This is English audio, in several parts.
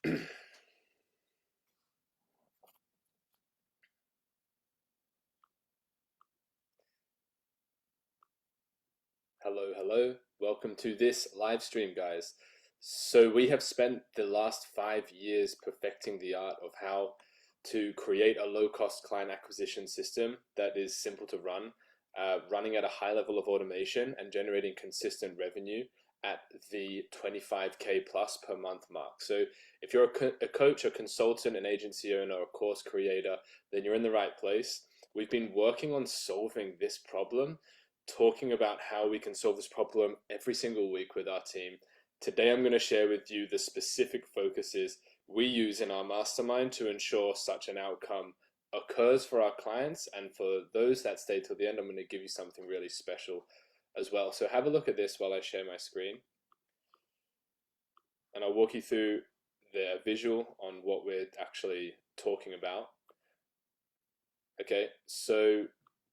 Hello, hello. Welcome to this live stream, guys. So, we have spent the last 5 years perfecting the art of how to create a low-cost client acquisition system that is simple to run, running at a high level of automation and generating consistent revenue at the 25K plus per month mark. So, if you're a coach, a consultant, an agency owner, a course creator, then you're in the right place. We've been working on solving this problem, talking about how we can solve this problem every single week with our team. Today, I'm going to share with you the specific focuses we use in our mastermind to ensure such an outcome occurs for our clients. And for those that stay till the end, I'm going to give you something really special as well. So have a look at this while I share my screen, and I'll walk you through the visual on what we're actually talking about. Okay, so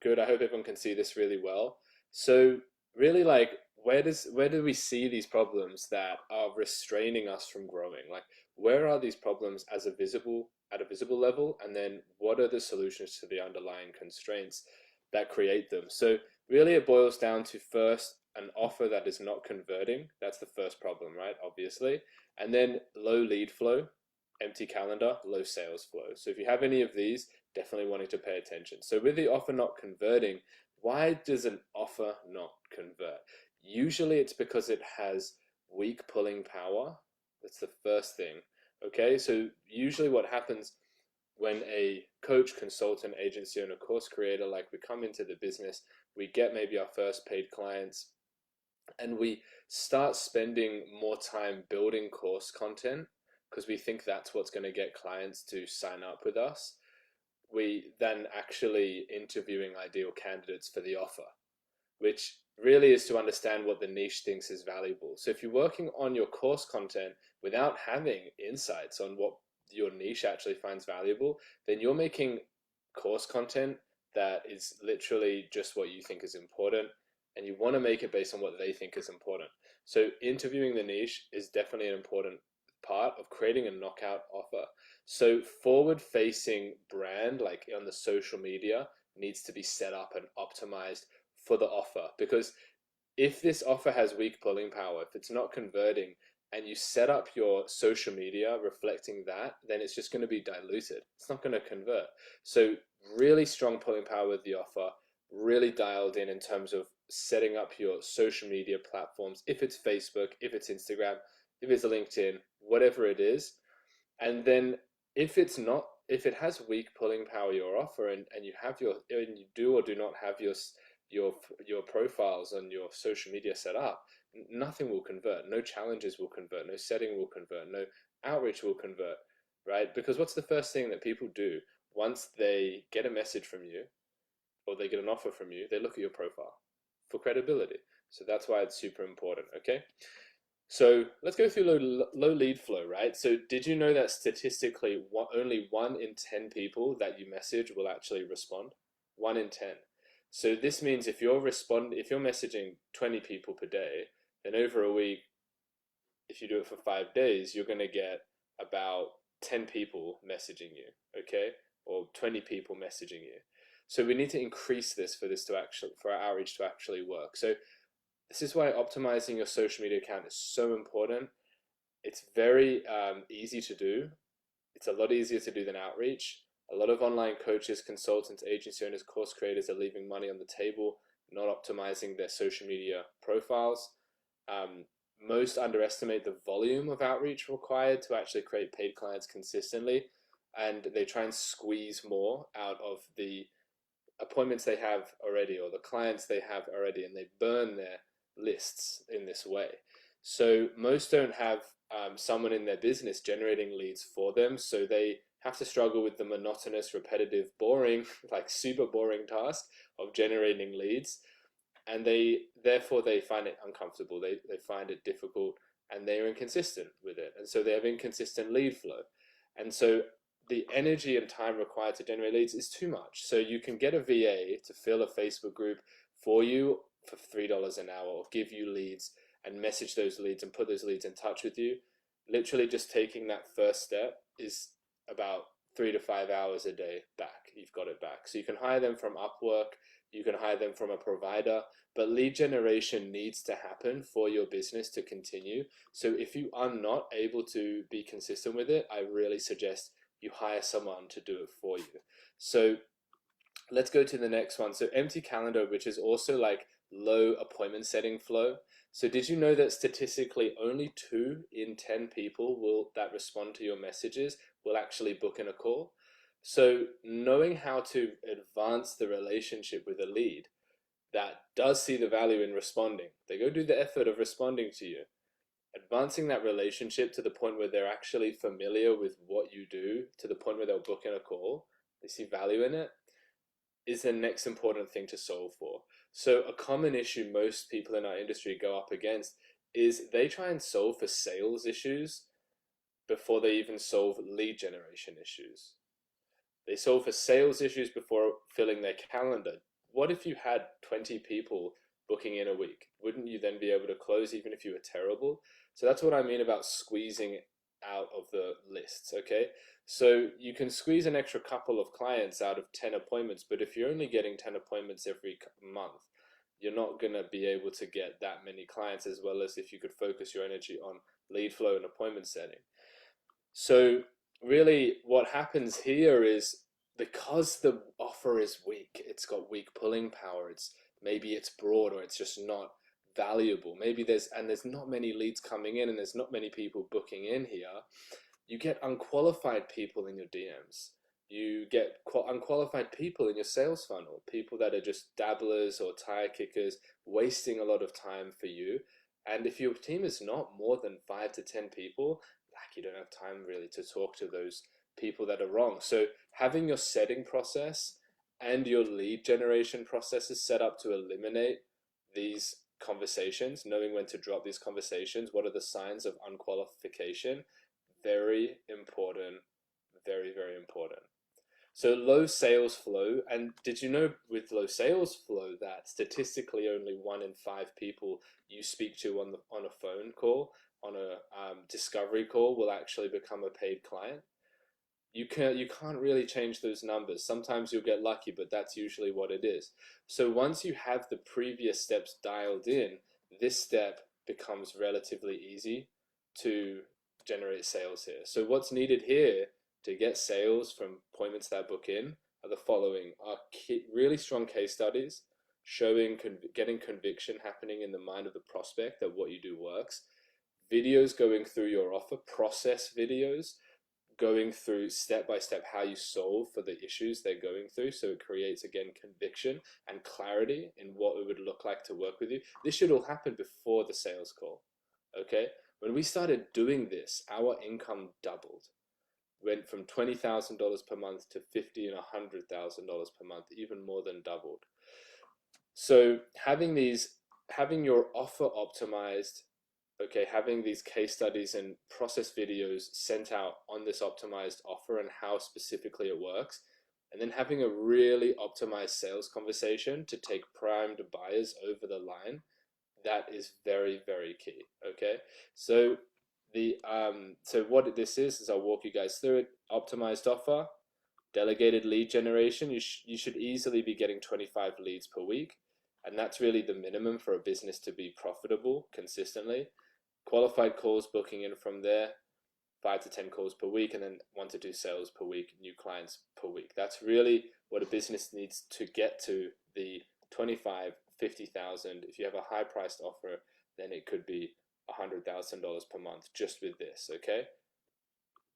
good. I hope everyone can see this really well. So really, like, where do we see these problems that are restraining us from growing? Like, where are these problems as at a visible level, and then what are the solutions to the underlying constraints that create them? So really, it boils down to first an offer that is not converting. That's the first problem, right? Obviously, and then low lead flow, empty calendar, low sales flow. So if you have any of these, definitely wanting to pay attention. So with the offer not converting, why does an offer not convert? Usually it's because it has weak pulling power. That's the first thing. Okay, so usually what happens when a coach, consultant, agency, and a course creator, like, we come into the business, we get maybe our first paid clients, and we start spending more time building course content because we think that's what's going to get clients to sign up with us. We then actually interviewing ideal candidates for the offer, which really is to understand what the niche thinks is valuable. So if you're working on your course content without having insights on what your niche actually finds valuable, then you're making course content that is literally just what you think is important, and you want to make it based on what they think is important. So interviewing the niche is definitely an important part of creating a knockout offer. So forward facing brand, like on the social media, needs to be set up and optimized for the offer, because if this offer has weak pulling power, if it's not converting, and you set up your social media reflecting that, then it's just going to be diluted. It's not going to convert. So really strong pulling power with the offer, really dialed in terms of setting up your social media platforms, if it's Facebook, if it's Instagram, if it's LinkedIn, whatever it is. And then if it has weak pulling power, your offer, and you do or do not have your profiles on your social media set up, nothing will convert. No challenges will convert. No setting will convert. No outreach will convert, right? Because what's the first thing that people do once they get a message from you or they get an offer from you? They look at your profile for credibility. So that's why it's super important, okay? So let's go through low lead flow, right? So did you know that statistically, only 1 in 10 people that you message will actually respond? 1 in 10. So this means if you're messaging 20 people per day, then over a week, if you do it for 5 days, you're going to get about 10 people messaging you, okay? Or 20 people messaging you. So we need to increase this for our outreach to actually work. So this is why optimizing your social media account is so important. It's very easy to do. It's a lot easier to do than outreach. A lot of online coaches, consultants, agency owners, course creators are leaving money on the table, not optimizing their social media profiles. Most underestimate the volume of outreach required to actually create paid clients consistently, and they try and squeeze more out of the appointments they have already or the clients they have already, and they burn their lists in this way. So most don't have someone in their business generating leads for them, so they have to struggle with the monotonous, repetitive, boring, like super boring task of generating leads, and they find it uncomfortable. They find it difficult, and they're inconsistent with it, and so they have inconsistent lead flow, and so the energy and time required to generate leads is too much. So you can get a VA to fill a Facebook group for you for $3 an hour, or give you leads and message those leads and put those leads in touch with you. literally just taking that first step is about 3 to 5 hours a day back. You've got it back. So you can hire them from Upwork, you can hire them from a provider, but lead generation needs to happen for your business to continue. So if you are not able to be consistent with it, I really suggest you hire someone to do it for you. So let's go to the next one. So empty calendar, which is also like low appointment setting flow. So did you know that statistically only 2 in 10 people that respond to your messages will actually book in a call? So knowing how to advance the relationship with a lead that does see the value in responding, they go do the effort of responding to you, advancing that relationship to the point where they're actually familiar with what you do, to the point where they'll book in a call, they see value in it, is the next important thing to solve for. So a common issue most people in our industry go up against is they try and solve for sales issues before they even solve lead generation issues. They solve for sales issues before filling their calendar. What if you had 20 people booking in a week? Wouldn't you then be able to close even if you were terrible? So that's what I mean about squeezing out of the lists, okay? So you can squeeze an extra couple of clients out of 10 appointments, but if you're only getting 10 appointments every month, you're not going to be able to get that many clients, as well as if you could focus your energy on lead flow and appointment setting. So really what happens here is, because the offer is weak, it's got weak pulling power, maybe it's broad, or it's just not valuable. Maybe there's not many leads coming in, and there's not many people booking in here. You get unqualified people in your DMs. You get unqualified people in your sales funnel, people that are just dabblers or tire kickers, wasting a lot of time for you. And if your team is not more than 5 to 10 people, like, you don't have time really to talk to those people that are wrong. So having your setting process and your lead generation processes set up to eliminate these conversations, knowing when to drop these conversations, what are the signs of unqualification, very important, very, very important. So low sales flow, and did you know with low sales flow that statistically only 1 in 5 people you speak to on a phone call, on a discovery call, will actually become a paid client? You can't really change those numbers. Sometimes you'll get lucky, but that's usually what it is. So once you have the previous steps dialed in, this step becomes relatively easy to generate sales here. So what's needed here to get sales from appointments that book in are the following: are really strong case studies showing, getting conviction happening in the mind of the prospect that what you do works, videos going through your offer, process videos going through step by step how you solve for the issues they're going through, so it creates, again, conviction and clarity in what it would look like to work with you. This should all happen before the sales call, okay? When we started doing this, our income doubled. Went from $20,000 per month to $50,000 and $100,000 per month, even more than doubled. So having your offer optimized, okay, having these case studies and process videos sent out on this optimized offer and how specifically it works, and then having a really optimized sales conversation to take primed buyers over the line, that is very, very key, okay? So so what this is I'll walk you guys through it. Optimized offer, delegated lead generation. You should easily be getting 25 leads per week, and that's really the minimum for a business to be profitable consistently. Qualified calls booking in from there, 5 to 10 calls per week, and then 1 to 2 sales per week, new clients per week. That's really what a business needs to get to the 25, 50,000. If you have a high priced offer, then it could be $100,000 per month just with this, okay?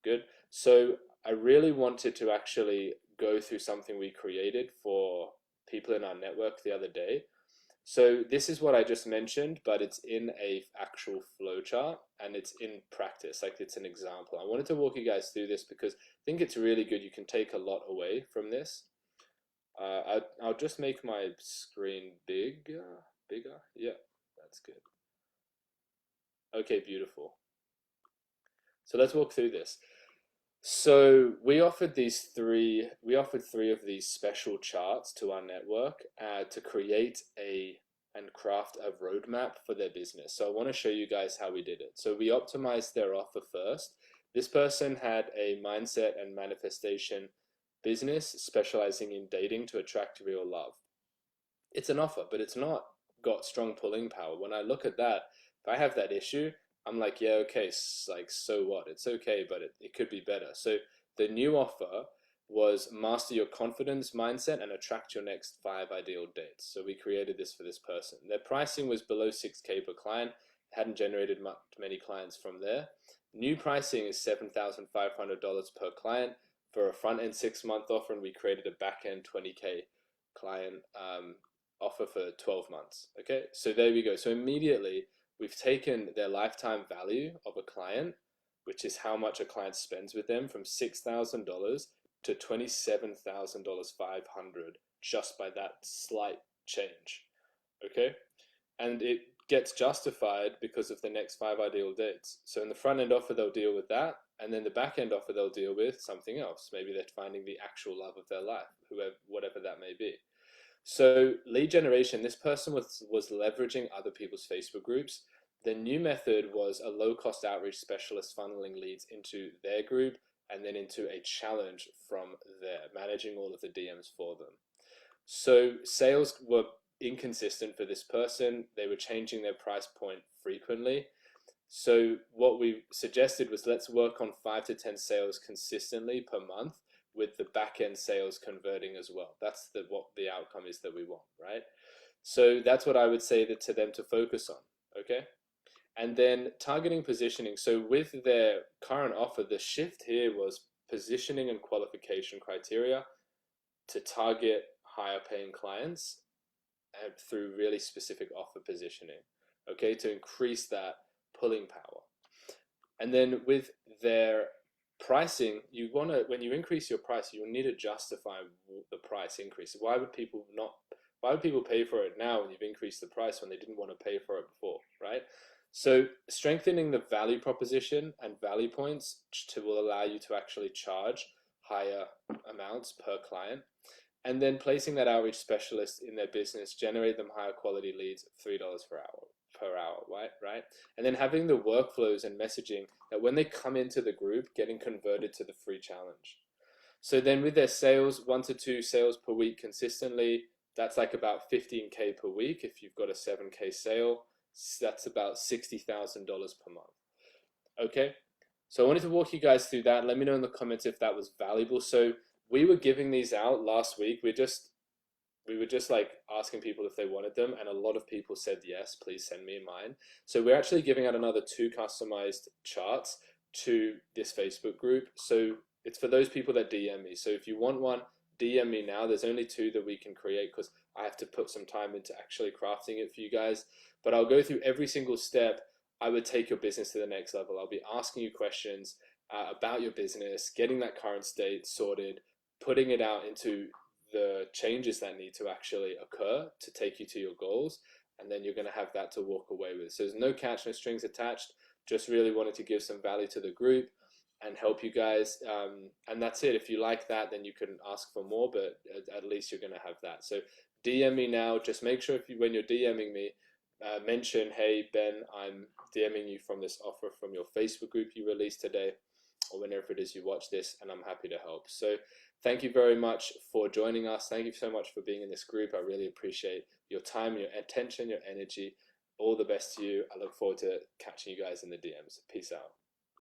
Good. So I really wanted to actually go through something we created for people in our network the other day. So this is what I just mentioned, but it's in a actual flowchart and it's in practice, like it's an example. I wanted to walk you guys through this because I think it's really good. You can take a lot away from this. I'll just make my screen bigger. Yeah, that's good. Okay, beautiful. So let's walk through this. So we offered three of these special charts to our network to create and craft a roadmap for their business. So I want to show you guys how we did it. So we optimized their offer first. This person had a mindset and manifestation business specializing in dating to attract real love. It's an offer, but it's not got strong pulling power. When I look at that, if I have that issue, I'm like, yeah, okay, like, so what? It's okay, but it could be better. So the new offer was master your confidence mindset and attract your next 5 ideal dates. So we created this for this person. Their pricing was below 6K per client. Hadn't generated many clients from there. New pricing is $7,500 per client for a front end 6-month offer, and we created a back end 20K client offer for 12 months. Okay, so there we go. So immediately we've taken their lifetime value of a client, which is how much a client spends with them, from $6,000 to $27,500 just by that slight change. Okay, and it gets justified because of the next 5 ideal dates. So in the front end offer, they'll deal with that, and then the back end offer, they'll deal with something else. Maybe they're finding the actual love of their life, whoever, whatever that may be. So lead generation, this person was leveraging other people's Facebook groups. The new method was a low-cost outreach specialist funneling leads into their group and then into a challenge from there, managing all of the DMs for them. So sales were inconsistent for this person. They were changing their price point frequently. So what we suggested was, let's work on 5 to 10 sales consistently per month, with the back end sales converting as well. That's what the outcome is that we want, right? So that's what I would say to them to focus on, okay? And then targeting positioning. So with their current offer, the shift here was positioning and qualification criteria to target higher paying clients and through really specific offer positioning, okay, to increase that pulling power. And then with their pricing, you want to, when you increase your price, you'll need to justify the price increase. Why would people pay for it now when you've increased the price when they didn't want to pay for it before, right? So strengthening the value proposition and value points will allow you to actually charge higher amounts per client. And then placing that outreach specialist in their business, generate them higher quality leads, $3 per hour, right? And then having the workflows and messaging that when they come into the group, getting converted to the free challenge. So then with their sales, 1 to 2 sales per week consistently, that's like about 15K per week. If you've got a 7K sale, that's about $60,000 per month. Okay, so I wanted to walk you guys through that. Let me know in the comments if that was valuable. So we were giving these out last week. We were just like asking people if they wanted them, and a lot of people said yes, please send me mine. So we're actually giving out another 2 customized charts to this Facebook group. So it's for those people that DM me. So if you want one, DM me now. There's only 2 that we can create because I have to put some time into actually crafting it for you guys. But I'll go through every single step. I would take your business to the next level. I'll be asking you questions about your business, getting that current state sorted, putting it out into the changes that need to actually occur to take you to your goals, and then you're going to have that to walk away with. So there's no catch, no strings attached. Just really wanted to give some value to the group and help you guys, and that's it. If you like that, then you can ask for more, but at least you're going to have that. So DM me now. Just make sure when you're DMing me, mention, hey Ben, I'm DMing you from this offer from your Facebook group you released today, or whenever it is you watch this, and I'm happy to help. So thank you very much for joining us. Thank you so much for being in this group. I really appreciate your time, your attention, your energy. All the best to you. I look forward to catching you guys in the DMs. Peace out.